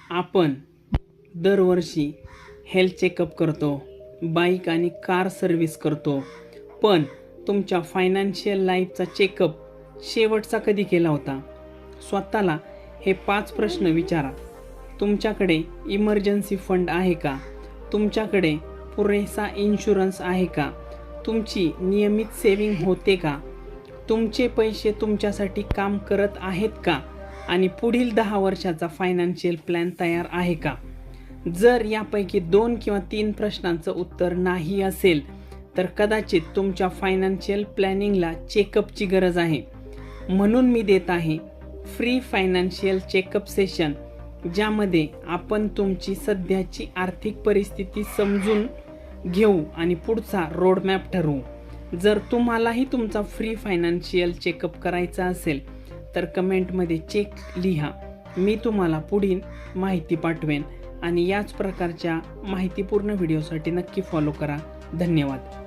आपण दरवर्षी health checkup करतो, बाईक आणि कार सर्व्हिस करतो, पण तुमच्या फायनान्शियल लाईफचा चेकअप शेवटचा कधी केला होता? स्वतःला हे 5 प्रश्न विचारा. तुमच्याकडे इमर्जन्सी फंड आहे का? तुमच्याकडे पुरेसा इन्शुरन्स आहे का? तुमची नियमित सेविंग होते का? तुमचे पैसे तुमच्यासाठी काम करत आहेत का? आणि पुढील 10 वर्षाचा फायनान्शियल प्लॅन तयार आहे का? जर यापैकी 2 किंवा 3 प्रश्नांचं उत्तर नाही असेल तर कदाचित तुमच्या फायनान्शियल प्लॅनिंगला चेकअपची गरज आहे. म्हणून मी देत आहे फ्री फायनान्शियल चेकअप सेशन, ज्यामध्ये आपण तुमची सध्याची आर्थिक परिस्थिती समजून घेऊ आणि पुढचा रोडमॅप ठरवू. जर तुम्हालाही तुमचा फ्री फायनान्शियल चेकअप करायचा असेल तर कमेंटमध्ये चेक लिहा. मी तुम्हाला पुढील माहिती पाठवेन आणि याच प्रकारच्या माहितीपूर्ण व्हिडिओसाठी नक्की फॉलो करा. धन्यवाद.